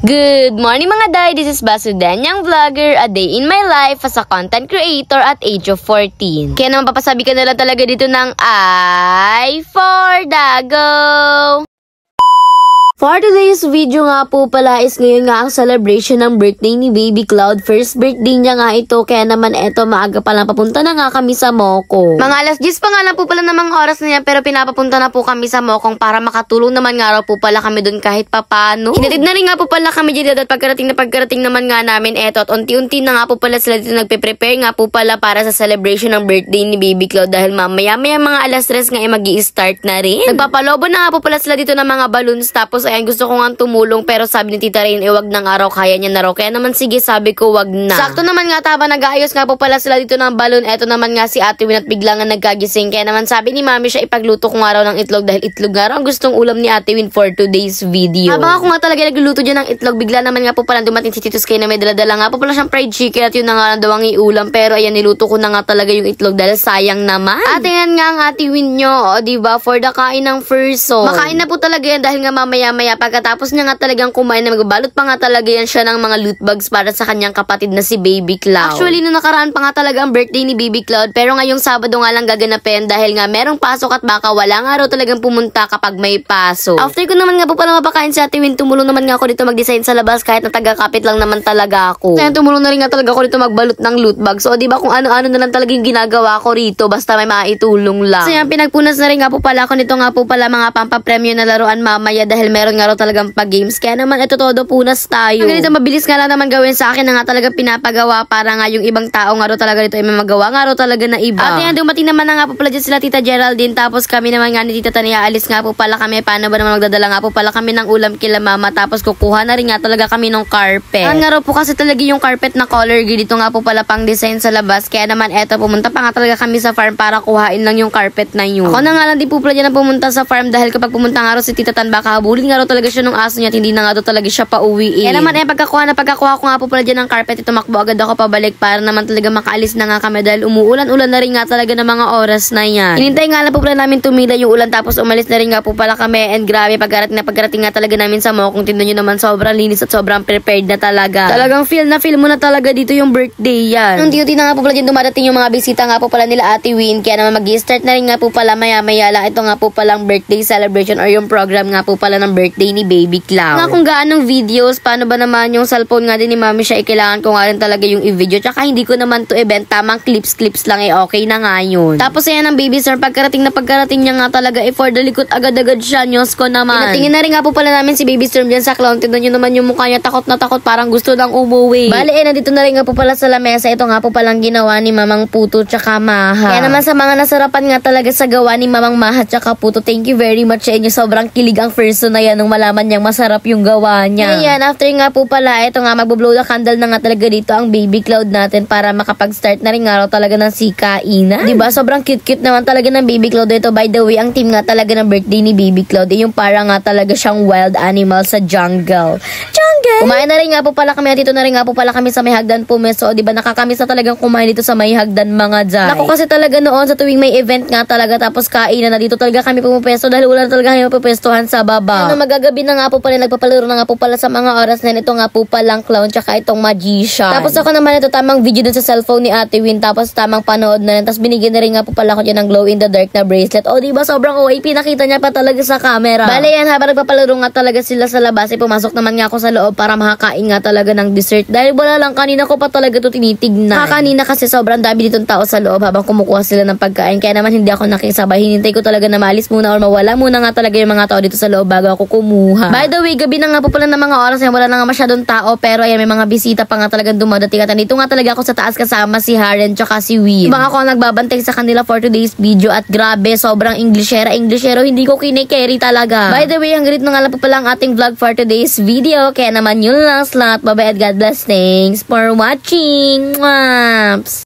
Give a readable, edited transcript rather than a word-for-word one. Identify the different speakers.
Speaker 1: Good morning mga day, this is Basudanyang Vlogger, a day in my life as a content creator at age of 14. Kaya naman papasabi ka na lang talaga dito ng I for Dago! For today's video nga po pala is ngayon nga ang celebration ng birthday ni Baby Cloud. First birthday niya nga ito, kaya naman eto maaga pa lang papunta na nga kami sa Moko. Mga alas 10 pa nga lang po pala ng mga oras na yan, pero pinapapunta na po kami sa Mokong para makatulong naman nga raw po pala kami dun kahit papano. Hinatid na rin nga po pala kami dito at pagkarating naman nga namin eto at unti-unti na nga po pala sila dito nagpe-prepare nga po pala para sa celebration ng birthday ni Baby Cloud dahil mamaya-maya mga alas 3 nga ay magi-start na rin. Nagpapalobo na nga po pala sila dito ng mga balloons tapos ayan, gusto ko nga tumulong pero sabi ni Tita Rain, wag ng araw, kaya niya na raw. Kaya naman sige, sabi ko wag na. Sakto naman nga tama, nag-aayos nga po pala sila dito ng balloon. Eto naman nga si Ate Win at bigla nga nagkagising. Kaya naman sabi ni Mami siya ipagluto ko nga raw ng itlog dahil itlog nga raw ang gustong ulam ni Ate Win for today's video. Habang ako nga talaga nagluluto dyan ng itlog, bigla naman nga po pala dumating si Titus Kay na may daladala nga po pala siyang fried chicken at yun na nga daw ang iulam. Pero ayan, niluto ko na nga talaga yung itlog dahil sayang naman. At ayan nga ang Ate Win nyo, o diba, for the kain ng first song. Makain na po talaga yan dahil nga mamaya-maya pagkatapos niya nga talagang kumain na magbalot pa nga talaga yan siya ng mga loot bags para sa kanyang kapatid na si Baby Cloud. Actually, nung nakaraan pa nga talaga ang birthday ni Baby Cloud, pero ngayong Sabado nga lang gaganapin dahil nga merong pasok at baka wala nga raw talagang pumunta kapag may pasok. After ko naman nga po pala mapakain si Ate Win, tumulong naman nga ako dito mag-design sa labas kahit na taga-kapit lang naman talaga ako. Kaya tumulong na rin nga talaga ako dito magbalot ng loot bags. So, diba kung ano-ano na lang talaga yung ginagawa ko rito basta may maitulong lang. So, yan, pinagpunas na rin nga po pala ako nito nga po pala mga pampapremyo na laruan mamaya dahil meron nga raw talagang pag-games. Kaya naman ito todo punas tayo. Ang ganito mabilis nga lang naman gawin sa akin na nga talaga pinapagawa para nga yung ibang tao nga raw talaga dito ay may magawa nga raw talaga na iba. At yan, dumating naman na nga po pala dyan sila Tita Geraldine tapos kami naman nga ni Tita Tania alis nga po pala kami. Paano ba naman magdadala nga po pala kami ng ulam kila mama tapos kukuha na rin nga talaga kami ng carpet. Ang nga raw po kasi talaga yung carpet na color green dito nga po pala pang design sa labas. Kaya naman eto, pumunta pa nga talaga kami sa farm para kuhain lang yung carpet na yun. Ako na nga lang din po pala dyan na pumunta sa farm dahil kapag pumunta nga raw si Tita Tan baka habulin nga raw talaga siya ng aso niya at hindi na nga daw talaga siya pauwiin. Kaya naman pagkakuha ko nga po pala dyan ng carpet, tumakbo agad ako pabalik para naman talaga makaalis na nga kami dahil umuulan-ulan na rin nga talaga ng mga oras na yan. Hinintay nga lang po pala namin tumila yung ulan tapos umalis na rin nga po pala kami and grabe pagkarating nga talaga namin sa Mokong, tingnan nyo naman sobrang linis at sobrang prepared na talaga. Talagang feel mo na talaga dito yung birthday yan. Unti-unti na nga po pala dyan dumadating yung mga bisita nga po pala nila Ate Win, kaya naman mag-start na rin nga po pala maya-maya lang ito nga po palang birthday celebration or yung program nga po pala ng birthday ni Baby Cloud. Nga kung gaanong videos, paano ba naman yung cellphone nga din ni Mami siya, kailangan ko nga rin talaga yung i-video. Tsaka hindi ko naman to event, tamang clips lang okay na nga yun. Tapos ayan ang baby sir, pagkarating niya nga talaga for the likod agad-agad siya, nyos ko naman. Pinatingin na rin nga po pala namin si Baby Storm dyan sa clown. Tignan nyo naman yung mukha niya, takot na takot, parang gusto nang umuwi. Bale, nandito na rin nga po pala sa lamesa. Ito nga po palang ginawa ni Mamang Puto tsaka Maha. Kaya naman sa mga nasarapan nga talaga sa gawa ni Mamang Maha tsaka Puto, thank you very much sa inyo. Sobrang kilig ang person na yan nung malaman niyang masarap yung gawa niya. Ayan, after nga po pala, ito nga magbo-blow the candle na nga talaga dito ang Baby Cloud natin para makapag-start na rin nga raw talaga ng sikainan. Diba? Sobrang cute-cute naman talaga ng Baby Cloud ito. By the way, ang team nga talaga ng birthday ni Baby Cloud, yung para nga talaga siyang wild animal sa jungle. Kumain na rin nga po pala kami at dito na rin nga po pala kami sa may hagdan pumeso. O diba nakakamiss na talagang kumain dito sa may hagdan mga jay. Naku kasi talaga noon sa tuwing may event nga talaga tapos kainan na dito talaga kami pumeso dahil wala na talaga kami pupestuhan sa baba. Ano, magagabi na nga po pala, nagpapalaro na nga po pala sa mga oras na ito nga po palang clown tsaka itong magician. Tapos ako naman ito tamang video dun sa cellphone ni Ate Win tapos tamang panood na rin. Tapos binigyan na rin nga po pala ko dyan ng glow in the dark na bracelet. O diba sobrang OA, pinakita niya pa talaga sa camera. Bale yan, habang nagpapalaro nga talaga sila sa labas ay pumasok naman nga ako sa loob para makakain nga talaga ng dessert. Dahil wala lang, kanina ko pa talaga ito tinitignan. Kanina kasi sobrang dami ditong tao sa loob habang kumukuha sila ng pagkain. Kaya naman hindi ako nakisabay. Hinintay ko talaga na maalis muna or mawala muna nga talaga yung mga tao dito sa loob bago ako kumuha. By the way, gabi na nga po pala ng mga oras yan. Wala na nga masyadong tao pero ayan, may mga bisita pa nga talagang dumadating. At dito nga talaga ako sa taas kasama si Haren tsaka si Will. Baka ako ang nagbabantay sa kanila for today's video at grabe, sobrang Englishero, hindi ko kinikerry talaga. By the way, hanggang dito na nga lang po pala ang ating vlog for today's video. Kaya naman yun lang. Bye-bye at God bless. Thanks for watching. Mwaps!